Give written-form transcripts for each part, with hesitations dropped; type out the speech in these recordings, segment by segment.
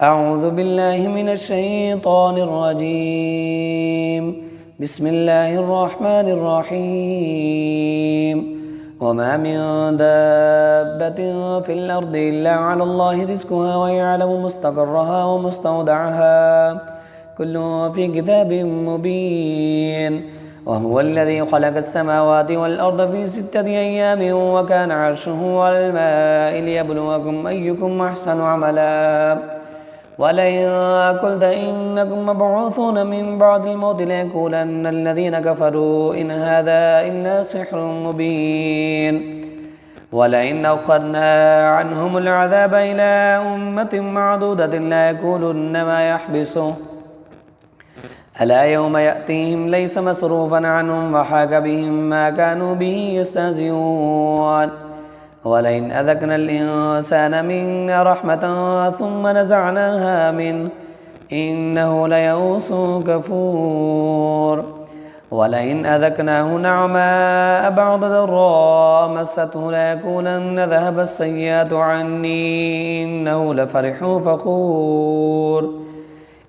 أعوذ بالله من الشيطان الرجيم. بسم الله الرحمن الرحيم. وما من دابة في الأرض إلا على الله رزقها ويعلم مستقرها ومستودعها كل في كتاب مبين. وهو الذي خلق السماوات والأرض في 6 أيام وكان عرشه على الماء ليبلوكم أيكم أحسن عملا. ولئن قلت إنكم مبعوثون من بعد الموت ليقولن الذين كفروا إن هذا إلا سحر مبين. ولئن أخرنا عنهم العذاب إلى أمة معدودة ليقولن ما يحبسه ألا يوم يأتيهم ليس مصروفا عنهم وحاك بهم ما كانوا به يستهزئون. ولئن أذقنا الإنسان منا رحمة ثم نزعناها منه إنه ليئوس كفور. ولئن أذقناه نعماء بعد ضراء مسته ليقولن ذهب السيئات عني إنه لفرح فخور.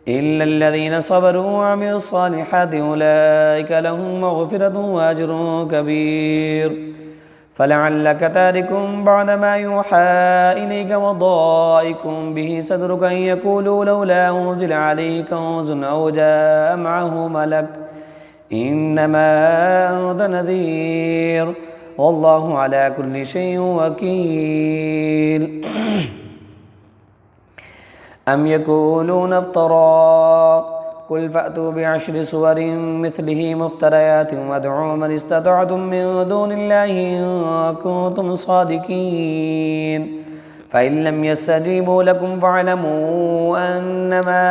إلا الذين صبروا وعملوا الصالحات أولئك لهم مغفرة وأجر كبير. فلعلك تارك بعد ما يوحى إليك وضائق به صدرك أن يقولوا لولا أنزل عليه كنز أو جاء معه ملك إنما أنت نذير والله على كل شيء وكيل. أم يقولون افترى قل فأتوا بعشر سور مثله مفتريات وادعوا من استطعتم من دون الله إن كنتم صادقين. فإن لم يستجيبوا لكم فاعلموا أنما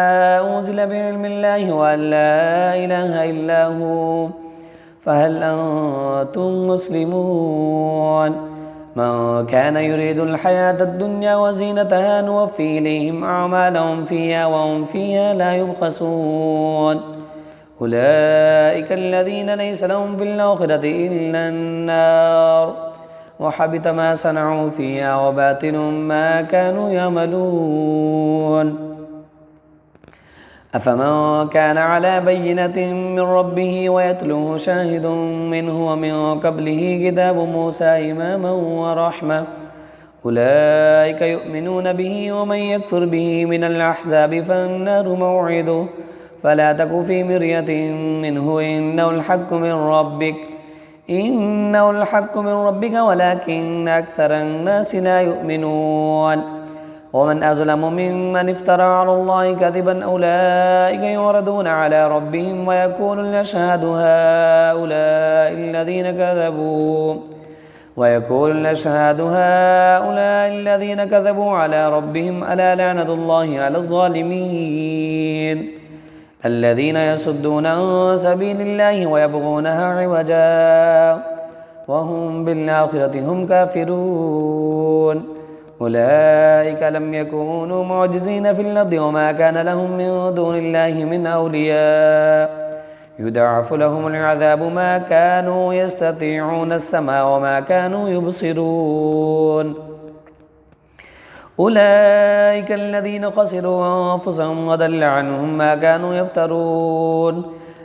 أنزل بعلم الله وأن لا إله إلا هو فهل أنتم مسلمون. من كان يريد الحياة الدنيا وزينتها نوفي إليهم أعمالهم فيها وهم فيها لا يبخسون. أولئك الذين ليس لهم في الآخرة إلا النار وحبط ما صنعوا فيها وباطل ما كانوا يعملون. أفمن كان على بينة من ربه ويتلوه شاهد منه ومن قبله كتاب موسى إماما ورحمة أولئك يؤمنون به ومن يكفر به من الأحزاب فالنار موعده فلا تك في مرية منه إنه الحق من ربك ولكن أكثر الناس لا يؤمنون. ومن أظلم ممن افترى على الله كذبا أولئك يعرضون على ربهم ويقول الأشهاد هؤلاء الذين كذبوا على ربهم ألا لعنة الله على الظالمين الذين يصدون عن سبيل الله ويبغونها عوجا وهم بالآخرة هم كافرون. أولئك لم يكونوا معجزين في الأرض وما كان لهم من دون الله من أولياء يضاعف لهم العذاب ما كانوا يستطيعون السمع وما كانوا يبصرون. أولئك الذين خسروا أنفسهم وضل عنهم ما كانوا يفترون.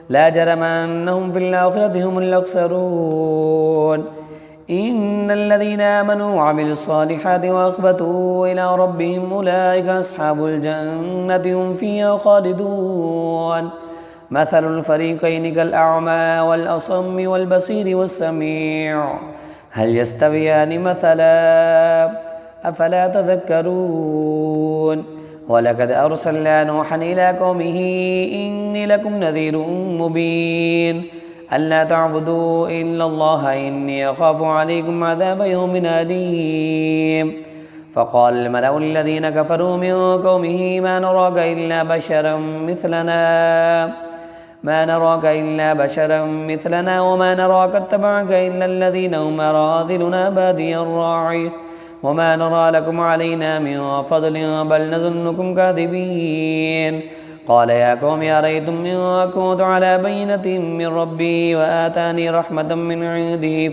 لا جرم أنهم في الآخرة هم الأخسرون. إن الذين آمنوا وعملوا الصالحات وأخبتوا إلى ربهم أولئك أصحاب الجنة هم فيها خالدون. مثل الفريقين كالأعمى والأصم والبصير والسميع هل يستويان مثلا أفلا تذكرون. ولقد أرسلنا نوحا إلى قومه إني لكم نذير مبين ألا تعبدوا إلا الله إني أخاف عليكم عذاب يوم أليم. فقال الملأ الذين كفروا من قومه ما نراك إلا بشرا مثلنا وما نراك اتبعك إلا الذين هم أراذلنا بادي الراعي وما نرى لكم علينا من فضل بل نظنكم كاذبين. قال يا قوم أرأيتم إن كنت على بينة من ربي وآتاني رحمة من عنده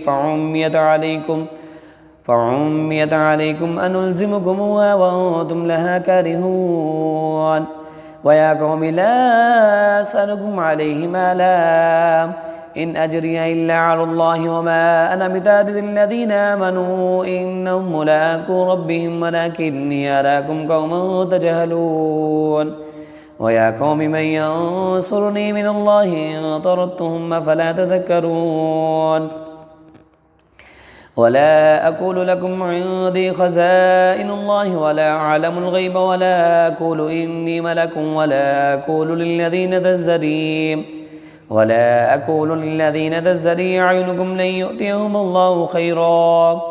فعميت عليكم أنلزمكموها وأنتم لها كارهون ويا قوم لا أسألكم عليه مالا إن أجري إلا على الله وما أنا بطارد الذين آمنوا إنهم ملاقو ربهم ولكني أراكم قوما تجهلون ويا قوم من ينصرني من الله إن طردتهم فلا تذكرون ولا أقول لكم عندي خزائن الله ولا أعلم الغيب ولا أقول إني ملك ولا أقول للذين تزدري أعينكم لن يؤتيهم الله خيرا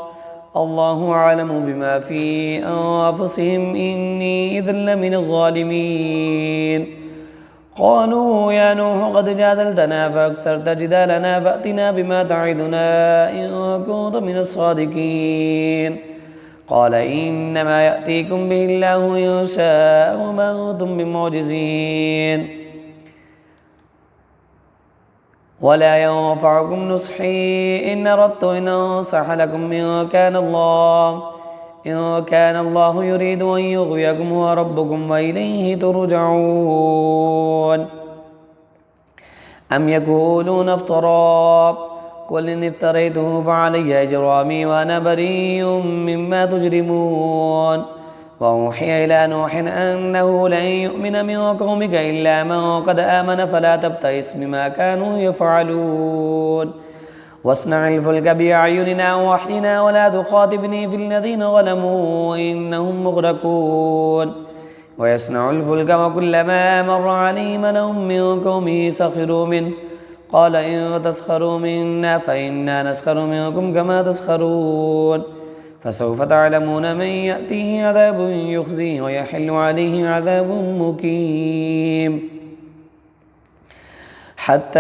الله أعلم بما في أنفسهم إني إذا لمن الظالمين قالوا يا نوح قد جادلتنا فأكثرت جدالنا فأتنا بما تعدنا إن كنت من الصادقين قال إنما يأتيكم به الله إن شاء وما أنتم بمعجزين ولا ينفعكم نصحي إن أردت أن أنصح لكم إن كان الله يريد أن يغويكم هو ربكم وإليه ترجعون أم يقولون افترى قل إن افتريته فعلي إجرامي وأنا بريء مما تجرمون وأوحي إلى نوح أنه لن يؤمن من قومك إلا من قد آمن فلا تبتئس بما كانوا يفعلون واصنع الفلك بأعيننا ووحينا ولا تخاطبني في الذين ظلموا إنهم مغرقون ويصنع الفلك وكلما مر عليه ملأ من قومه سخروا منه قال إن تسخروا منا فإنا نسخر منكم كما تسخرون فسوف تعلمون من يأتيه عذاب يخزيه ويحل عليه عذاب مقيم حتى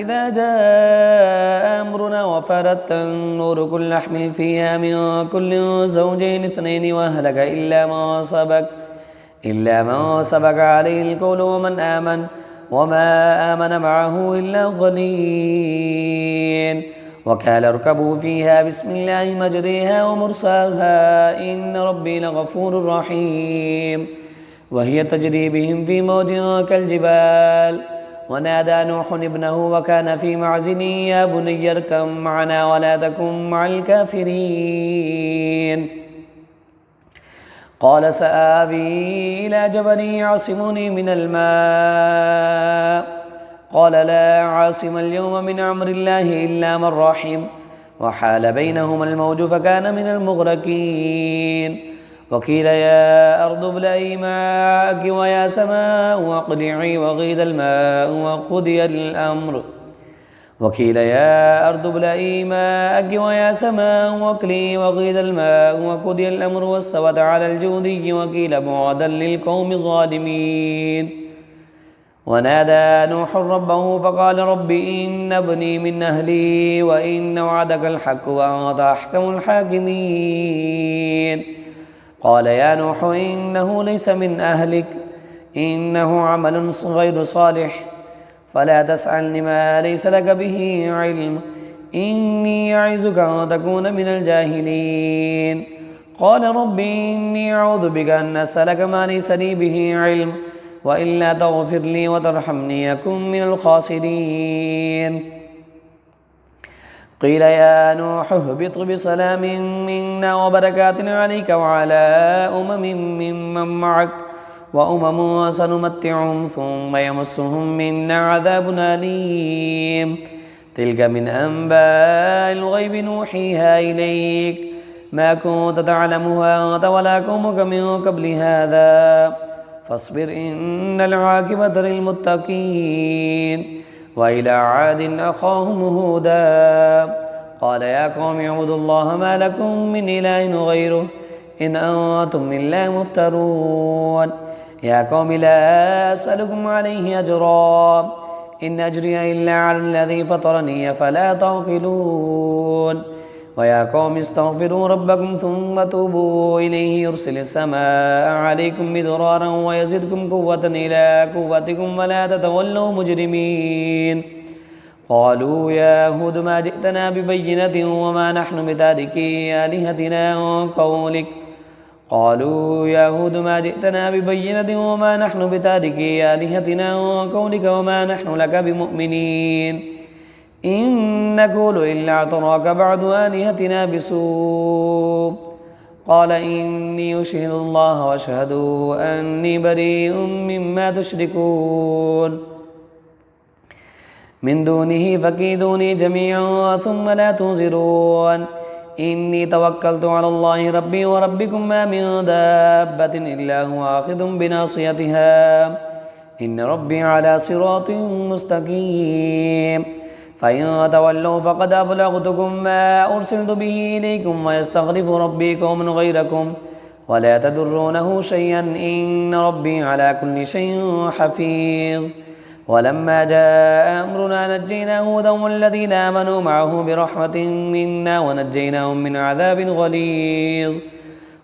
إذا جاء أمرنا وفارت النور كل نحمل فيها من كل زوجين اثنين وأهلك إلا ما سبق عليه القول وما آمن معه إلا قليل وقال اركبوا فيها بسم الله مجريها ومرساها إن ربي لغفور رحيم وهي تجري بهم في موج كالجبال ونادى نوح ابنه وكان في معزل يا بني اركب معنا ولا تكن مع الكافرين قال سآوي إلى جبل يعصمني من الماء قال لا عاصم اليوم من أمر الله إلا من رحم وحال بينهما الموج فكان من المغرقين وقيل يا أرض ابلعي ماءك ويا سماء واقلعي وغيض الماء وقضي الأمر وقيل يا أرض ابلعي ماءك ويا سماء واقلعي وغيض الماء وقضي الأمر واستوت على الجودي وقيل بعدا للقوم الظالمين ونادى نوح ربه فقال رب إن ابني من أهلي وإن وعدك الحق وأنت أحكم الحاكمين قال يا نوح إنه ليس من أهلك إنه عمل غير صالح فلا تسألني ما ليس لك به علم إني أعظك أن تكون من الجاهلين قال رب إني أعوذ بك أن أسألك ما ليس لي به علم وإلا تغفر لي وترحمني أكن من الخاسرين قيل يا نوح اهبط بسلام منا وبركات عليك وعلى ممن معك وأمم سنمتعهم ثم يمسهم منا عذاب أليم تلك من أنباء الغيب نوحيها إليك ما كنت تعلمها أنت ولا قومك من قبل هذا فاصبر إن العاقبة للمتقين وإلى عاد أخاهم هودا قال يا قوم اعبدوا الله ما لكم من إله غيره إن أنتم إلا مفترون يا قوم لا أسألكم عليه أجرا إن أجري إلا على الذي فطرني فلا تعقلون ويا قوم استغفروا ربكم ثم توبوا إليه يرسل السماء عليكم مدرارا ويزدكم قوة إلى قوتكم ولا تتولوا مجرمين قالوا يا هود ما جئتنا ببينة وما نحن بتاركي آلهتنا عن قولك قالوا يا هود ما جئتنا ببينة وما نحن بتاركي آلهتنا عن قولك وما نحن لك بمؤمنين إن نقول إلا اعتراك بعض آلهتنا بسوء قال إني أشهد الله واشهدوا أني بريء مما تشركون من دونه فكيدوني جميعا ثم لا تنظرون إني توكلت على الله ربي وربكم ما من دابة إلا هو آخذ بناصيتها إن ربي على صراط مستقيم فإن تولوا فقد أبلغتكم ما أرسلت به إليكم ويستخلف ربي قوما غيركم ولا تضرونه شيئا إن ربي على كل شيء حفيظ ولما جاء أمرنا نجينا هودا والذين آمنوا معه برحمة منا ونجيناهم من عذاب غليظ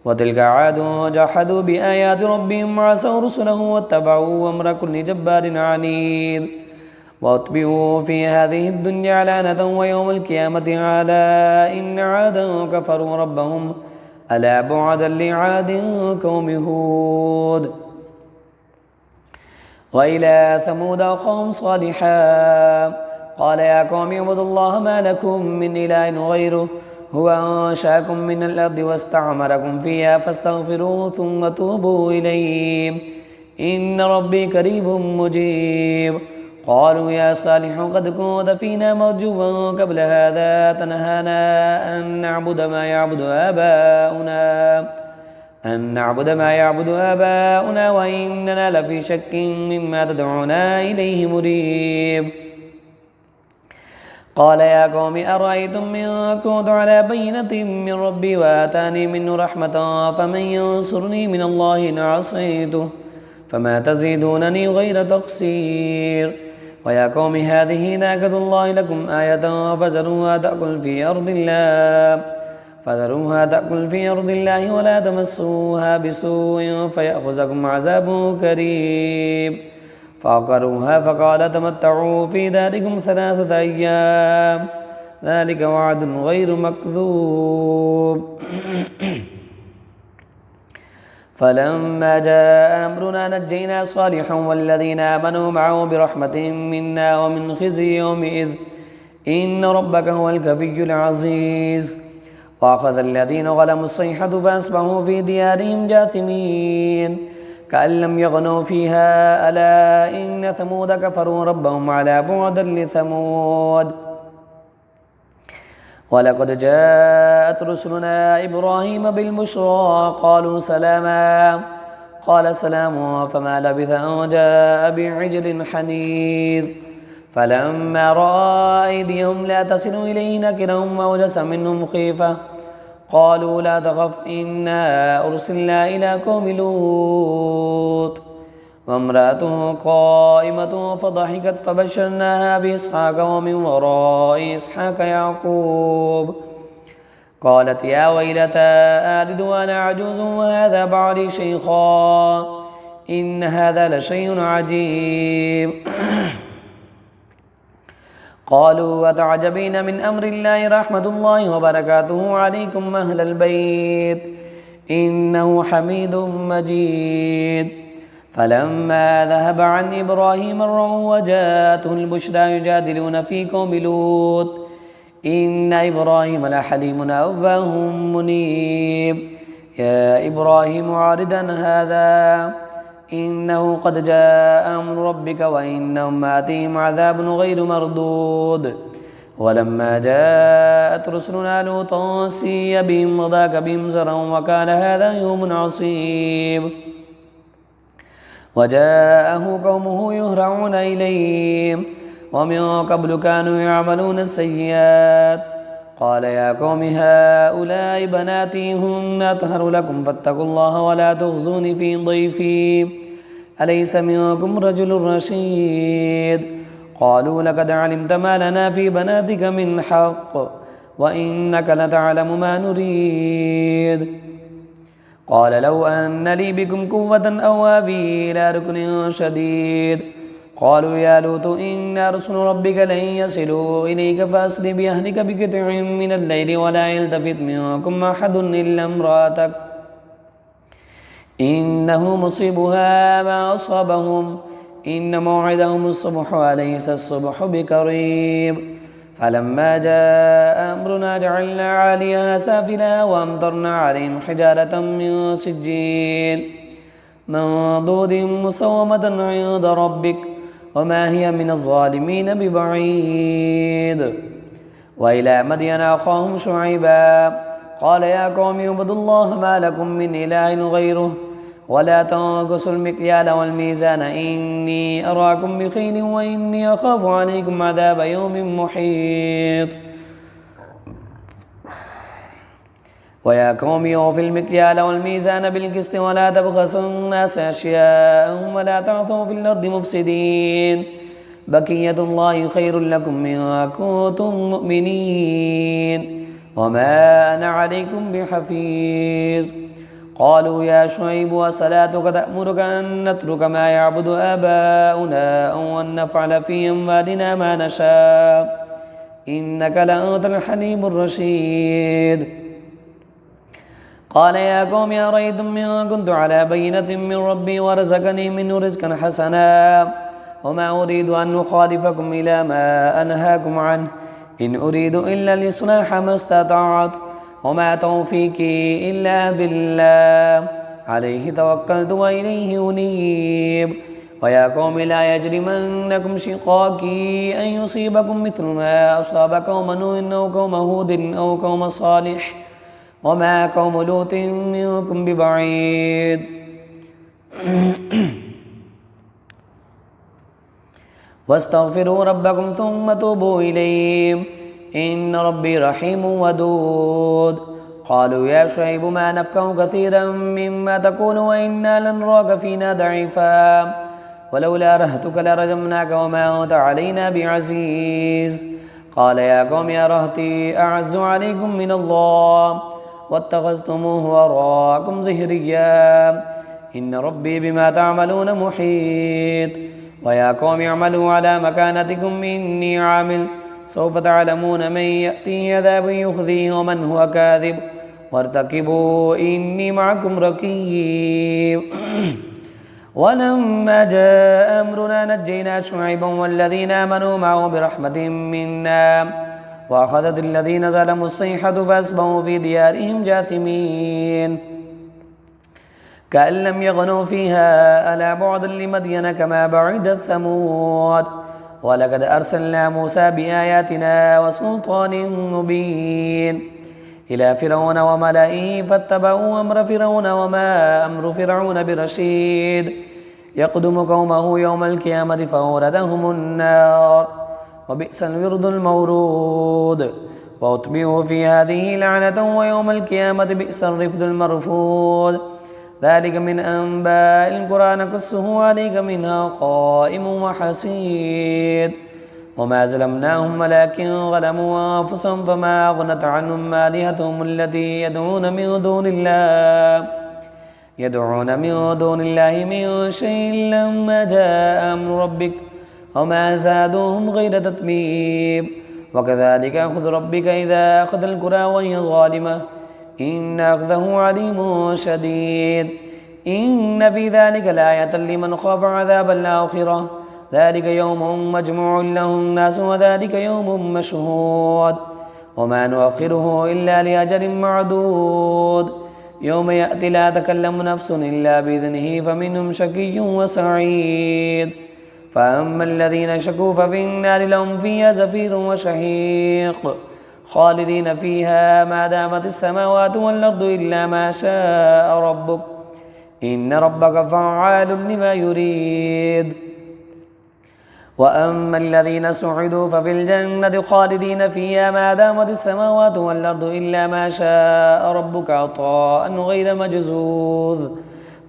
وتلك عاد جحدوا بآيات ربهم وعصوا رسله واتبعوا أمر كل جبار عنيد وأتبعوا في هذه الدنيا لعنة ويوم القيامة على إن عادا كفروا ربهم ألا بعدا لعاد قوم هود وإلى ثمود أخاهم صالحا قال يا قوم اعبدوا الله ما لكم من إله غيره هو أنشأكم من الأرض واستعمركم فيها فاستغفروه ثم توبوا إليه إن ربي قريب مجيب قالوا يا صالح قد كنت فينا مرجوا قبل هذا تنهانا أن نعبد ما يعبد آباؤنا وإننا لفي شك مما تدعونا إليه مريب قال يا قوم أرأيتم إن كنت على بينة من ربي وآتاني منه رحمة فمن ينصرني من الله إن عصيته فما تزيدونني غير تقصير ويا قوم هذه ناقة الله لكم آية فذروها تأكل في أرض الله ولا تمسوها بسوء فيأخذكم عذاب كريم فعقروها فقال تمتعوا في داركم 3 أيام ذلك وعد غير مكذوب فلما جاء أمرنا نجينا صالحا والذين آمنوا معه برحمة منا ومن خزي يومئذ إن ربك هو الكفي العزيز وأخذ الذين ظلموا الصيحة فأصبحوا في ديارهم جاثمين كأن لم يغنوا فيها ألا إن ثمود كفروا ربهم على بعدا لثمود ولقد جاءت رسلنا إبراهيم بالبشرى قالوا سلاما قال سلام فما لبث أن جاء بعجل حنيذ فلما رأى أيديهم لا تصل إليه نكرهم وأوجس منهم خيفة قالوا لا تخف إنا أرسلنا إلى قوم لوط وامرأته قائمة فضحكت فبشرناها بإسحاق ومن وراء إسحاق يعقوب قالت يا ويلتى آلد وأنا عجوز وهذا بعلي شيخا إن هذا لشيء عجيب قالوا وتعجبين من أمر الله رحمة الله وبركاته عليكم أهل البيت إنه حميد مجيد فلما ذهب عن إبراهيم الروع وجاءته البشرى يجادلون في قوم لوط إن إبراهيم لحليم أواه منيب يا إبراهيم عارضا هذا إنه قد جاء أمر ربك وإنهم آتيهم عذاب غير مردود ولما جاءت رسلنا لوطا سيء بهم وضاق بهم زرعا وكان هذا يوم عصيب وجاءه قومه يهرعون إليه ومن قبل كانوا يعملون السيئات قال يا قوم هؤلاء بناتي هن أطهر لكم فاتقوا الله ولا تخزوني في ضيفي أليس منكم رجل رشيد قالوا لقد علمت ما لنا في بناتك من حق وإنك لتعلم ما نريد قال لو أن لي بكم قوة أو آوي إلى ركن شديد قالوا يا لوط إن رسل ربك لن يصلوا إليك فأسر بأهلك بقطع من الليل ولا يلتفت منكم أحد إلا امرأتك إنه مصيبها ما أصابهم إن موعدهم الصبح أليس الصبح بقريب فلما جاء أمرنا جعلنا عاليها سافلها وأمطرنا عليهم حجارة من سجيل منضود مسومة عند ربك وما هي من الظالمين ببعيد وإلى مدين أخاهم شعيبا قال يا قوم اعبدوا الله ما لكم من إله غيره ولا تنقصوا المكيال والميزان إني أراكم بخير وإني أخاف عليكم عذاب يوم محيط ويا قوم أوفوا المكيال والميزان بالقسط ولا تبخسوا الناس أشياءهم ولا تعثوا في الأرض مفسدين بقية الله خير لكم إن كنتم مؤمنين وما أنا عليكم بحفيظ قالوا يا شعيب وصلاتك تأمرك أن نترك ما يعبد آباؤنا أو أن نفعل في أموالنا ما نشاء إنك لأنت الحليم الرشيد قال يا قوم أرأيتم إن كنت على بينة من ربي ورزقني منه رزقا حسنا وما أريد أن أخالفكم إلى ما أنهاكم عنه إن أريد إلا الإصلاح ما استطعت وما توفيقي إلا بالله عليه توكلت وإليه أنيب ويا قوم لا يجرمنكم شقاقي أن يصيبكم مثل ما أصاب قوم نوح أو قوم هود أو قوم صالح وما قوم لوط منكم ببعيد واستغفروا ربكم ثم توبوا إليه إن ربي رحيم ودود قالوا يا شعيب ما نفقه كثيرا مما تقول وإنا لنراك فينا ضعيفا ولولا رهتك لرجمناك وما أنت علينا بعزيز قال يا قوم يا رهتي أعز عليكم من الله واتخذتموه وراءكم ظهريا إن ربي بما تعملون محيط ويا قوم اعملوا على مكانتكم إني عامل سوف تعلمون من يأتيه عذاب يخزيه ومن هو كاذب وارتقبوا إني معكم رقيب ولما جاء أمرنا نجينا شعيبا والذين آمنوا معه برحمة منا وأخذت الذين ظلموا الصيحة فأصبحوا في ديارهم جاثمين كأن لم يغنوا فيها ألا بعدا لمدين كما بعدت ثمود ولقد أرسلنا موسى بآياتنا وسلطان مبين إلى فرعون وملئه فاتبعوا أمر فرعون وما أمر فرعون برشيد يقدم قومه يوم القيامة فأوردهم النار وبئس الورد المورود وأتبعوا في هذه لعنة ويوم القيامة بئس الرفد المرفود ذلك من أنباء القرى نقصه عليك منها قائم وحسيد وما ظلمناهم ولكن ظلموا أنفسهم فما أغنت عنهم آلهتهم التي يدعون من دون الله من شيء لما جاء أمر ربك وما زادوهم غير تتبيب وكذلك أخذ ربك إذا أخذ القرى وهي ظالمة إن أخذه عليم شديد إن في ذلك لآية لمن خاف عذاب الآخرة ذلك يوم مجموع له الناس وذلك يوم مشهود وما نؤخره إلا لأجل معدود يوم يأتي لا تكلم نفس إلا بإذنه فمنهم شقي وسعيد فأما الذين شكوا ففي النار لهم فيها زفير وشهيق خالدين فيها ما دامت السماوات والأرض إلا ما شاء ربك إن ربك فعال لما يريد وأما الذين سعدوا ففي الجنة خالدين فيها ما دامت السماوات والأرض إلا ما شاء ربك عطاء غير مجزوذ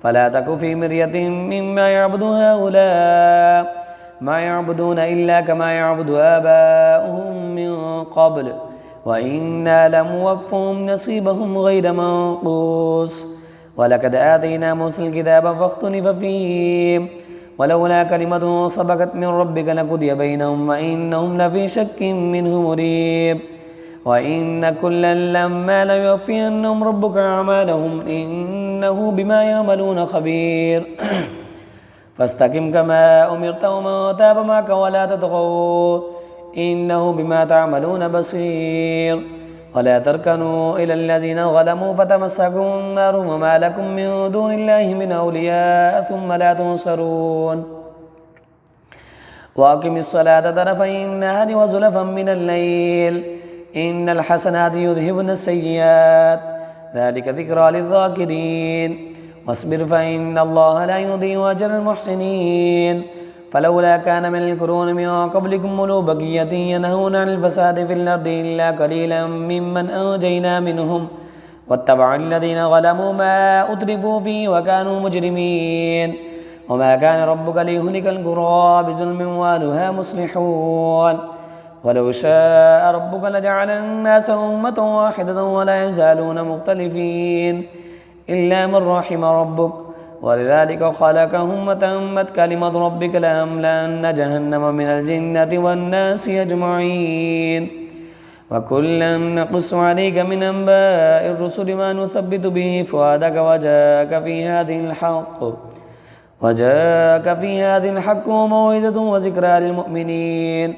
فلا تك في مرية مما يعبد هؤلاء ما يعبدون إلا كما يعبد آباؤهم من قبل وإنا لموفهم نصيبهم غير منقوص ولقد آتينا موسى الكتاب فاختلف فيه ولولا كلمة سبقت من ربك لقضي بينهم وإنهم لفي شك منه مريب وإن كلا لما ليوفينهم ربك أعمالهم إنه بما يعملون خبير فاستقم كما أمرت ومن تاب معك ولا تطغوا إنه بما تعملون بصير ولا تركنوا إلى الذين ظلموا فتمسكم النار وما لكم من دون الله من أولياء ثم لا تنصرون وأقم الصلاة طرفي النهار وزلفا من الليل إن الحسنات يذهبن السيئات ذلك ذكرى للذاكرين واصبر فإن الله لا يضيع أجر المحسنين فلولا كان من القرون من قبلكم أولو بقية ينهون عن الفساد في الأرض إلا قليلا ممن أنجينا منهم واتبع الذين ظلموا ما أترفوا فيه وكانوا مجرمين وما كان ربك ليهلك القرى بظلم وأهلها مصلحون ولو شاء ربك لجعل الناس أمة واحدة ولا يزالون مختلفين إلا من رحم ربك ولذلك خلقهم وتمت كلمة ربك لأملأن جهنم من الجنة والناس أجمعين وكلا نقص عليك من أنباء الرسل ما نثبت به فؤادك وجاءك في هذه الحق وموعظة وذكرى للمؤمنين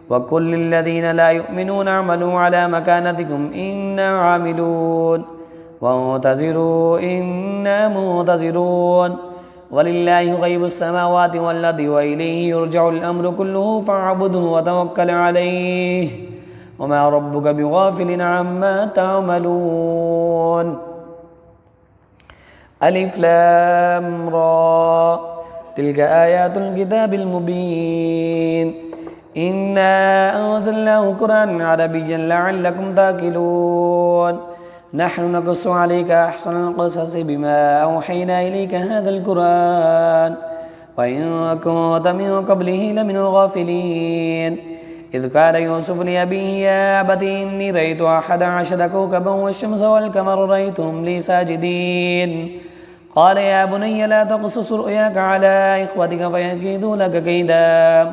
وكل الذين لا يؤمنون اعملوا على مكانتكم إنا عاملون وانتظروا إنا منتظرون ولله غيب السماوات والأرض وإليه يرجع الأمر كله فاعبده وتوكل عليه وما ربك بغافل عما تعملون ألف لام را تلك آيات الكتاب المبين إنا أنزلناه قرآنا عربيا لعلكم تأكلون نحن نقص عليك أحسن القصص بما أوحينا إليك هذا القرآن وإن كنت من قبله لمن الغافلين إذ قال يوسف لأبيه يا أبت إني رأيت 11 كوكبا والشمس والقمر رأيتهم لي ساجدين قال يا بني لا تقصص رؤياك على إخوتك فيكيدوا لك كيدا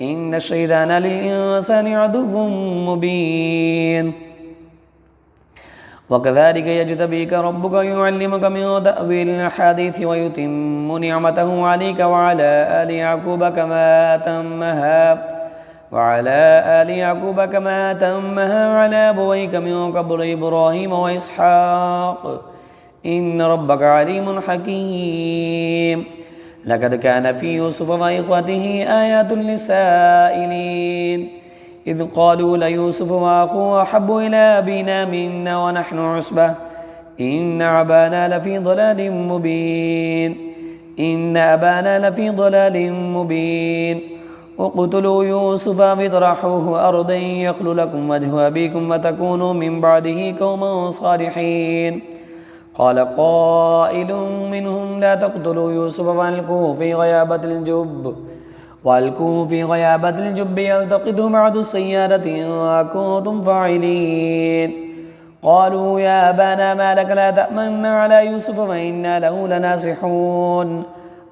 إن الشيطان للإنسان عدو مبين وكذلك يجتبيك ربك يعلمك من تأويل الأحاديث ويتم نعمته عليك وعلى آل يعقوب كما أتمها على أبويك من قبل إبراهيم وإسحاق إن ربك عليم حكيم لقد كان في يوسف وإخوته آيات للسائلين إذ قالوا ليوسف وأخوه أحب إلى أبينا منا ونحن عصبة إن أبانا لفي ضلال مبين اقتلوا يوسف فاطرحوه أرضا يخل لكم وجه أبيكم وتكونوا من بعده قوما صالحين قال قائل منهم لا تقتلوا يوسف فألقوه في غيابة الجب يلتقطه بعض السيارة إن كنتم فاعلين قالوا يا أبانا ما لك لا تأمنا على يوسف فإنا له لناصحون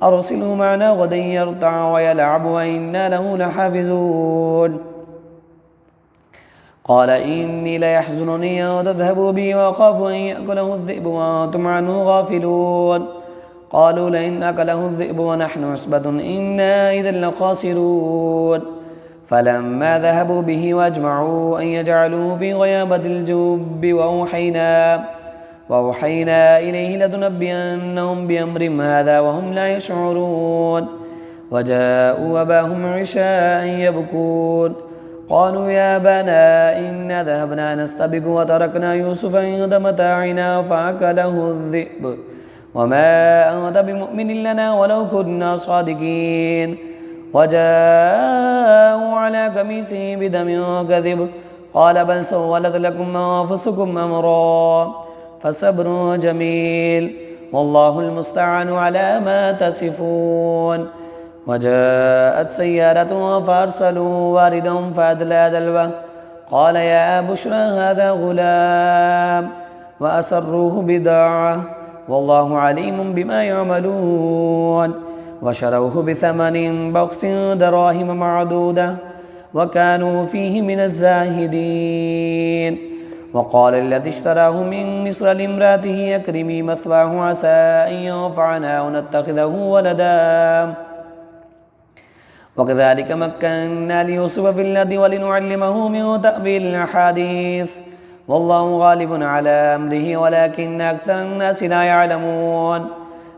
أرسله معنا غدا يرتع ويلعب وإنا له لحافظون قال إني ليحزنني أن تذهبوا بي وأخاف أن يأكله الذئب وأنتم عنه غافلون قالوا لئن أكله الذئب ونحن عصبة إنا إذا لخاسرون فلما ذهبوا به وأجمعوا أن يجعلوه في غيابة الجب وأوحينا إليه لتنبئنهم بأمرهم هذا وهم لا يشعرون وجاءوا أباهم عشاء يبكون قالوا يا أبانا إنا ذهبنا نستبق وتركنا يوسف عند متاعنا فأكله الذئب وما أنت بمؤمن لنا ولو كنا صادقين وجاءوا على قميصه بدم كذب قال بل سولت لكم أنفسكم أمرا فصبر جميل والله المستعان على ما تصفون وجاءت سيارة فأرسلوا واردهم فأدلى دلوه قال يا بشرى هذا غلام وأسروه بضاعة والله عليم بما يعملون وشروه بثمن بخس دراهم معدودة وكانوا فيه من الزاهدين. وقال الذي اشتراه من مصر لامرأته أكرمي مثواه عسى أن ينفعنا أو نتخذه ولدا وكذلك مكنا ليوسف في الأرض ولنعلمه من تأويل الأحاديث والله غالب على أمره ولكن أكثر الناس لا يعلمون.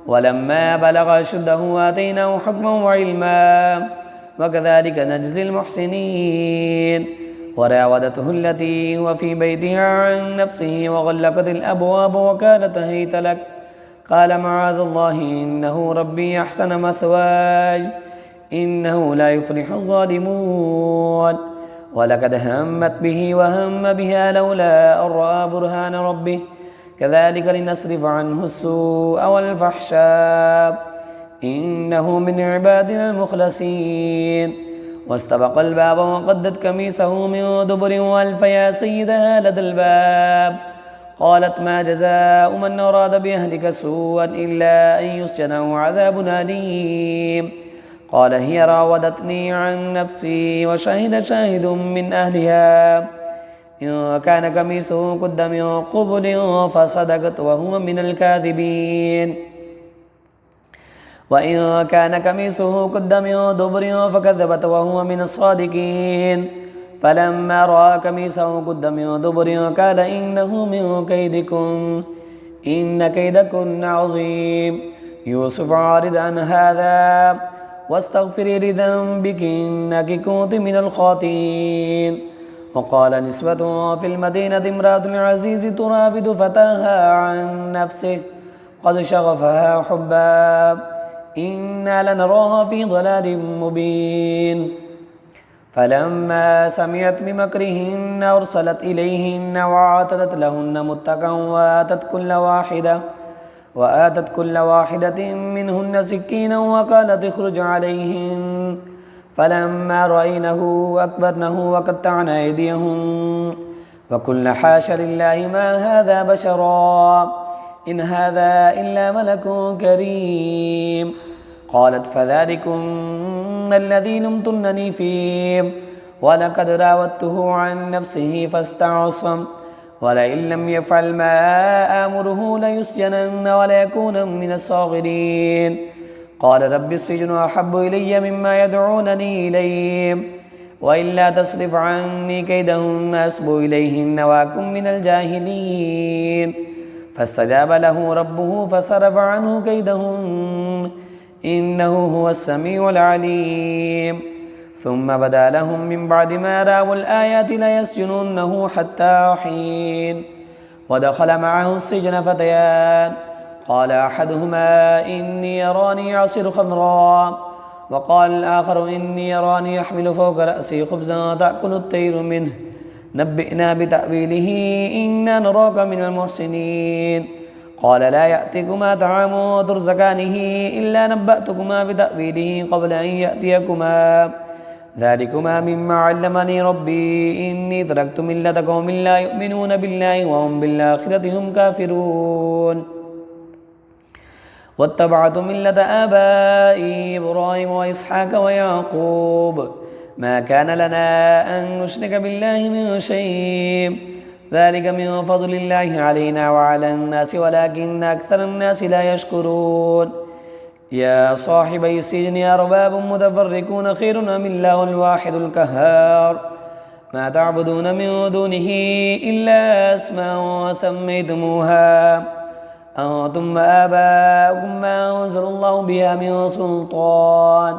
ولما بلغ أشده آتيناه حكما وعلما وكذلك نجزي المحسنين. وراودته التي هو في بيتها عن نفسه وغلقت الأبواب وكانت هيت لك قال معاذ الله إنه ربي أحسن مثواي إنه لا يفلح الظالمون. ولقد همت به وهم بها لولا أن رأى برهان ربه كذلك لنصرف عنه السوء والفحشاء إنه من عبادنا المخلصين. واستبق الباب وقدت قميصه من دبر وألف يا سيدها لدى الباب قالت ما جزاء من أراد بأهلك سوءا إلا أن يسجن أو عذاب أليم. قال هي راودتني عن نفسي وشهد شاهد من أهلها إن كان قميصه قد من قبل فصدقت وهو من الكاذبين وإن كان قميصه قد من دبر فكذبت وهو من الصادقين. فلما رأى قميصه قد من دبر قال إنه من كيدكن إن كيدكن عظيم. يوسف عارض عن هذا واستغفري لذنبك إنك كنت من الخاطئين. وقال نسوة في المدينة امرأة العزيز تراود فتاها عن نفسه قد شغفها حبا إنا لنراها في ضلال مبين. فلما سمعت بمكرهن أرسلت إليهن وأعتدت لهن متكئا وآتت كل واحدة منهن سكينا وقالت اخرج عليهن. فلما رأينه أكبرنه وقطعن أيديهن وقلن حاش لله ما هذا بشرا إن هذا إلا ملك كريم. قالت فذلكن الذي لمتنني فيه ولقد راودته عن نفسه فاستعصم ولئن لم يفعل ما آمره ليسجنن وليكون من الصاغرين. قال رب السجن أحب إلي مما يدعونني إليه وإلا تصرف عني كيدهن أصب إليهن وأكن من الجاهلين. فاستجاب له ربه فصرف عنه كيدهن إنه هو السميع العليم. ثم بدا لهم من بعد ما رأوا الآيات ليسجننه حتى حين. ودخل معه السجن فتيان قال أحدهما إني أراني أعصر خمرا وقال الآخر إني أراني أحمل فوق رأسي خبزا تأكل الطير منه نبئنا بتأويله إنا نراك من المحسنين. قال لا يأتيكما طعام ترزقانه إلا نبأتكما بتأويله قبل أن يأتيكما ذلكما مما علمني ربي إني تركت ملة قوم لا يؤمنون بالله وهم بالآخرة هم كافرون واتبعت ملة آبائي إبراهيم وإسحاق ويعقوب ما كان لنا أن نشرك بالله من شيء ذلك من فضل الله علينا وعلى الناس ولكن أكثر الناس لا يشكرون. يا صاحبي السجن أرباب متفرقون خير أم الله الواحد القهار ما تعبدون من دونه إلا أسماء سميتموها أنتم وآباؤكم ما أنزل الله بها من سلطان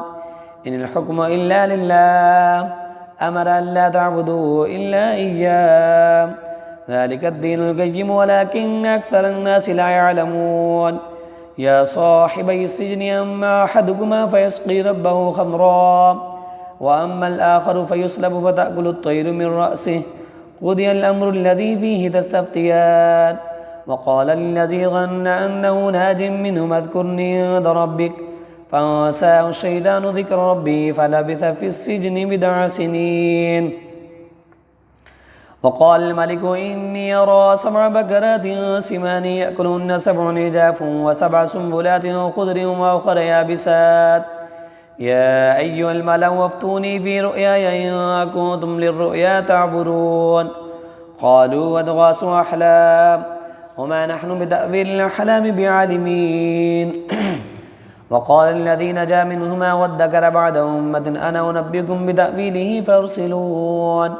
إن الحكم إلا لله أمر أن لا تعبدوا إلا إياه ذلك الدين القيم ولكن أكثر الناس لا يعلمون. يا صاحبي السجن أما أحدكما فيسقي ربه خمرا وأما الآخر فيسلب فتأكل الطير من رأسه قضي الأمر الذي فيه تستفتيان. وقال للذي ظن أنه ناج منهما اذكرني عند ربك فأنساه الشيطان ذكر ربه فلبث في السجن 9 سنين. وقال الملك إني أرى 7 بقرات سمان يأكلهن 7 عجاف و7 سنبلات خضر وأخر يابسات يا أيها الملأ وافتوني في رؤياي إن كنتم للرؤيا تعبرون قالوا أضغاث أحلام وما نحن بتأويل الأحلام بعالمين وقال الذي نجا منهما وادكر بعد أمة أنا أنبئكم بتأويله فارسلون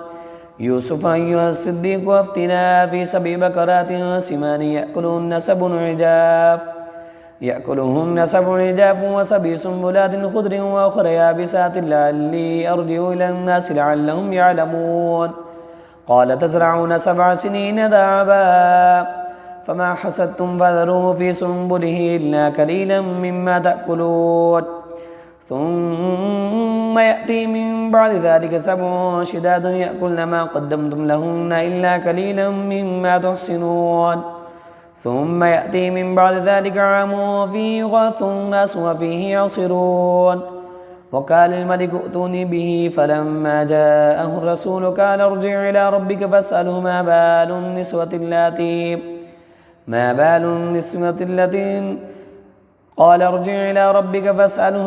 يوسف أيها الصديق أفتنا في 7 بقرات سمان يأكلهن 7 عجاف و7 سنبلات خضر وأخر يابسات لعلي أرجع إلى الناس لعلهم يعلمون قال تزرعون 7 سنين دابا فما حسدتم فذروه في سنبله إلا قليلا مما تأكلون ثم يأتي من بعد ذلك 7 شداد يأكلن ما قدمتم لهن إلا قليلا مما تحسنون ثم يأتي من بعد ذلك عام فيه يغاث الناس وفيه يعصرون وقال الملك ائتوني به فلما جاءه الرسول قال ارجع إلى ربك فاسأله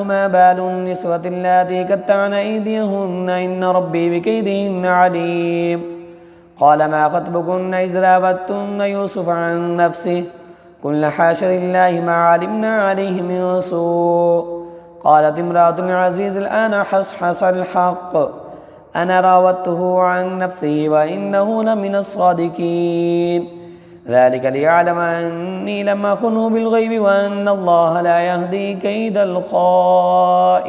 ما بال النسوة اللاتي قطعن أيديهن إن ربي بكيدهن عليم قال ما خطبكن إذ راودتن يوسف عن نفسه قلنا حاش لله ما علمنا عليه من سوء قالت امرأة العزيز الآن حصحص الحق أنا راودته عن نفسه وإنه لمن الصادقين ذلك ليعلم أني لم أخنه بالغيب وأن الله لا يهدي كيد الخائنين.